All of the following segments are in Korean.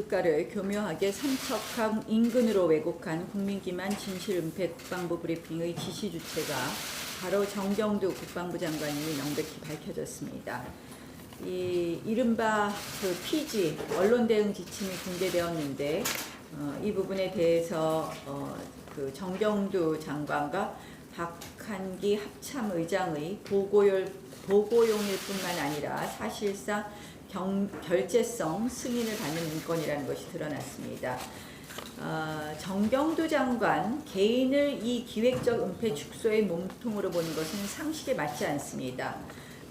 국가를 교묘하게 삼척항 인근으로 왜곡한 국민기만 진실은폐 국방부 브리핑의 지시 주체가 바로 정경두 국방부 장관임이 명백히 밝혀졌습니다. 이른바 PG 언론 대응 지침이 공개되었는데 이 부분에 대해서 정경두 장관과 박한기 합참의장의 보고용일 뿐만 아니라 사실상 결재성 승인을 받는 문건이라는 것이 드러났습니다. 정경두 장관 개인을 이 기획적 은폐 축소의 몸통으로 보는 것은 상식에 맞지 않습니다.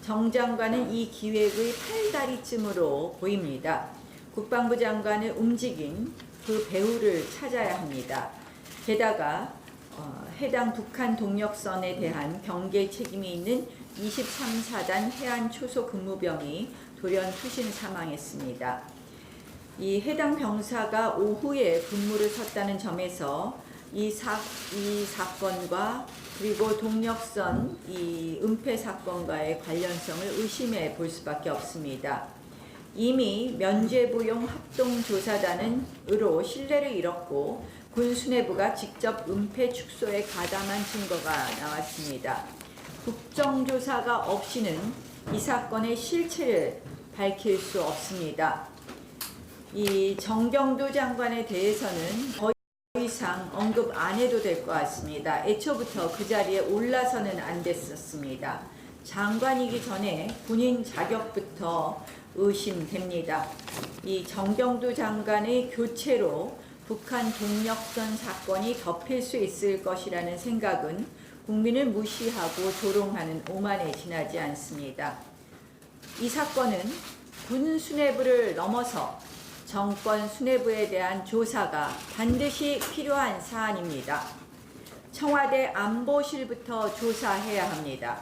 정 장관은 이 기획의 팔다리쯤으로 보입니다. 국방부 장관의 움직임, 그 배후를 찾아야 합니다. 게다가 해당 북한 동력선에 대한 경계 책임이 있는 23사단 해안초소 근무병이 돌연 투신 사망했습니다. 이 해당 병사가 오후에 근무를 섰다는 점에서 이 사건과 그리고 동력선 이 은폐 사건과의 관련성을 의심해 볼 수밖에 없습니다. 이미 면죄부용 합동조사단으로 신뢰를 잃었고 군 수뇌부가 직접 은폐 축소에 가담한 증거가 나왔습니다. 국정조사가 없이는 이 사건의 실체를 밝힐 수 없습니다. 이 정경두 장관에 대해서는 더 이상 언급 안 해도 될 것 같습니다. 애초부터 그 자리에 올라서는 안 됐었습니다. 장관이기 전에 군인 자격부터 의심됩니다. 이 정경두 장관의 교체로 북한 동력선 사건이 덮일 수 있을 것이라는 생각은 국민을 무시하고 조롱하는 오만에 지나지 않습니다. 이 사건은 군 수뇌부를 넘어서 정권 수뇌부에 대한 조사가 반드시 필요한 사안입니다. 청와대 안보실부터 조사해야 합니다.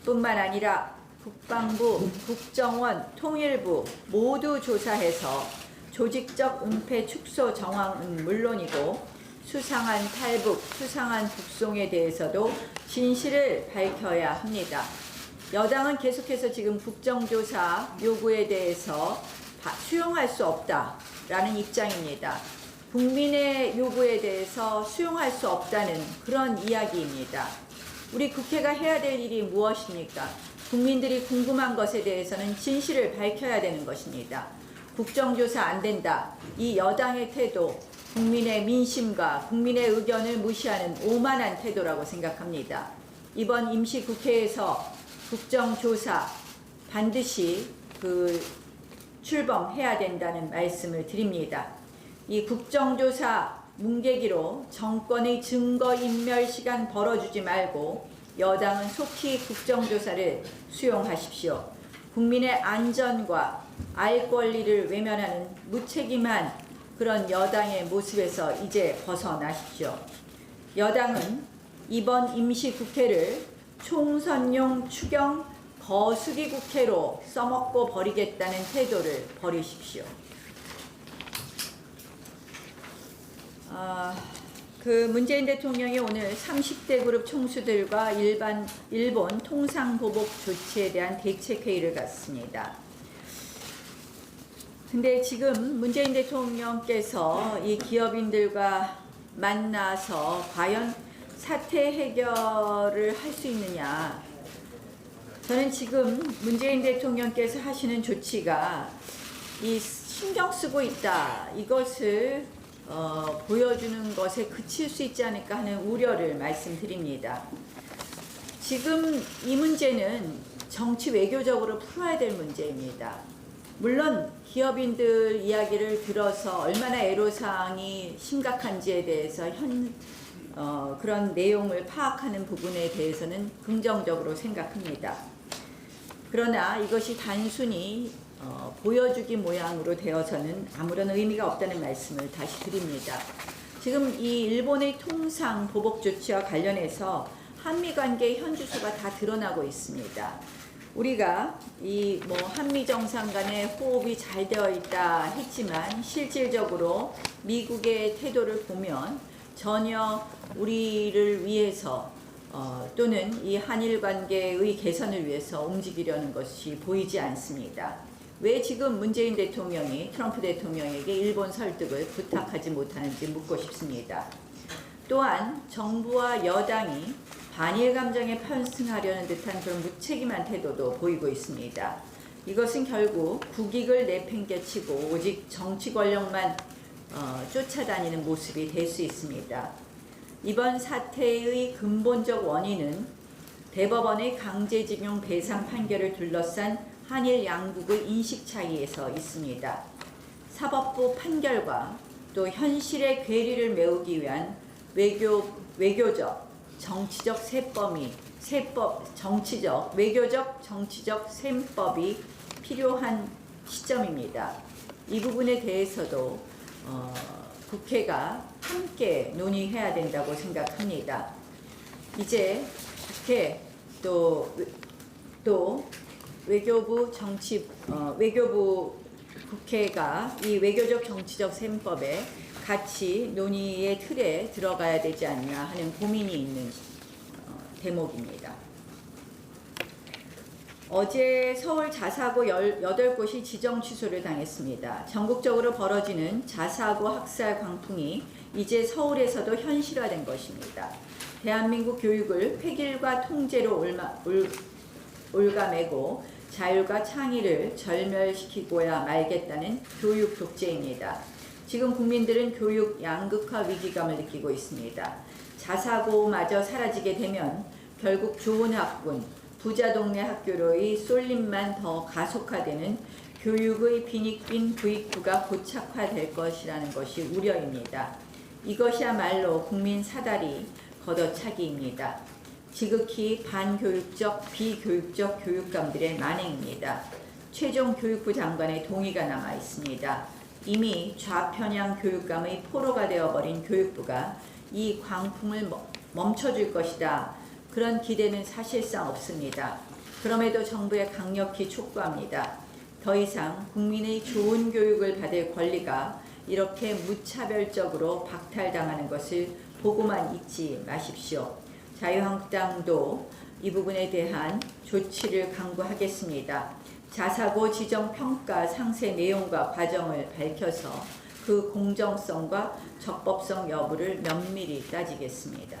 뿐만 아니라 국방부, 국정원, 통일부 모두 조사해서 조직적 은폐 축소 정황은 물론이고 수상한 탈북, 수상한 북송에 대해서도 진실을 밝혀야 합니다. 여당은 계속해서 지금 국정조사 요구에 대해서 수용할 수 없다라는 입장입니다. 국민의 요구에 대해서 수용할 수 없다는 그런 이야기입니다. 우리 국회가 해야 될 일이 무엇입니까? 국민들이 궁금한 것에 대해서는 진실을 밝혀야 되는 것입니다. 국정조사 안 된다. 이 여당의 태도, 국민의 민심과 국민의 의견을 무시하는 오만한 태도라고 생각합니다. 이번 임시국회에서 국정조사 반드시 출범해야 된다는 말씀을 드립니다. 이 국정조사 뭉개기로 정권의 증거인멸 시간 벌어주지 말고 여당은 속히 국정조사를 수용하십시오. 국민의 안전과 알 권리를 외면하는 무책임한 그런 여당의 모습에서 이제 벗어나십시오. 여당은 이번 임시국회를 총선용 추경 거수기 국회로 써먹고 버리겠다는 태도를 버리십시오. 문재인 대통령이 오늘 30대 그룹 총수들과 일본 통상보복 조치에 대한 대책회의를 갖습니다. 근데 지금 문재인 대통령께서 이 기업인들과 만나서 과연 사태 해결을 할 수 있느냐. 저는 지금 문재인 대통령께서 하시는 조치가 이 신경 쓰고 있다. 이것을 보여주는 것에 그칠 수 있지 않을까 하는 우려를 말씀드립니다. 지금 이 문제는 정치 외교적으로 풀어야 될 문제입니다. 물론 기업인들 이야기를 들어서 얼마나 애로사항이 심각한지에 대해서 그런 내용을 파악하는 부분에 대해서는 긍정적으로 생각합니다. 그러나 이것이 단순히 보여주기 모양으로 되어서는 아무런 의미가 없다는 말씀을 다시 드립니다. 지금 이 일본의 통상 보복 조치와 관련해서 한미 관계의 현주소가 다 드러나고 있습니다. 우리가 한미 정상 간의 호흡이 잘 되어 있다 했지만 실질적으로 미국의 태도를 보면 전혀 우리를 위해서 또는 이 한일 관계의 개선을 위해서 움직이려는 것이 보이지 않습니다. 왜 지금 문재인 대통령이 트럼프 대통령에게 일본 설득을 부탁하지 못하는지 묻고 싶습니다. 또한 정부와 여당이 반일 감정에 편승하려는 듯한 그런 무책임한 태도도 보이고 있습니다. 이것은 결국 국익을 내팽개치고 오직 정치 권력만 쫓아다니는 모습이 될 수 있습니다. 이번 사태의 근본적 원인은 대법원의 강제징용 배상 판결을 둘러싼 한일 양국의 인식 차이에서 있습니다. 사법부 판결과 또 현실의 괴리를 메우기 위한 외교적, 정치적 정치적 셈법이 필요한 시점입니다. 이 부분에 대해서도 국회가 함께 논의해야 된다고 생각합니다. 이제 국회 또 외교부 국회가 이 외교적 정치적 셈법에 같이 논의의 틀에 들어가야 되지 않나 하는 고민이 있는 대목입니다. 어제 서울 자사고 18곳이 지정 취소를 당했습니다. 전국적으로 벌어지는 자사고 학살 광풍이 이제 서울에서도 현실화된 것입니다. 대한민국 교육을 획일과 통제로 올가매고 자율과 창의를 절멸시키고야 말겠다는 교육 독재입니다. 지금 국민들은 교육 양극화 위기감을 느끼고 있습니다. 자사고마저 사라지게 되면 결국 좋은 학군, 부자 동네 학교로의 쏠림만 더 가속화되는 교육의 빈익빈 부익부가 고착화될 것이라는 것이 우려입니다. 이것이야말로 국민 사다리 걷어차기입니다. 지극히 반교육적, 비교육적 교육감들의 만행입니다. 최종 교육부 장관의 동의가 남아 있습니다. 이미 좌편향 교육감의 포로가 되어버린 교육부가 이 광풍을 멈춰줄 것이다. 그런 기대는 사실상 없습니다. 그럼에도 정부에 강력히 촉구합니다. 더 이상 국민의 좋은 교육을 받을 권리가 이렇게 무차별적으로 박탈당하는 것을 보고만 있지 마십시오. 자유한국당도 이 부분에 대한 조치를 강구하겠습니다. 자사고 지정 평가 상세 내용과 과정을 밝혀서 그 공정성과 적법성 여부를 면밀히 따지겠습니다.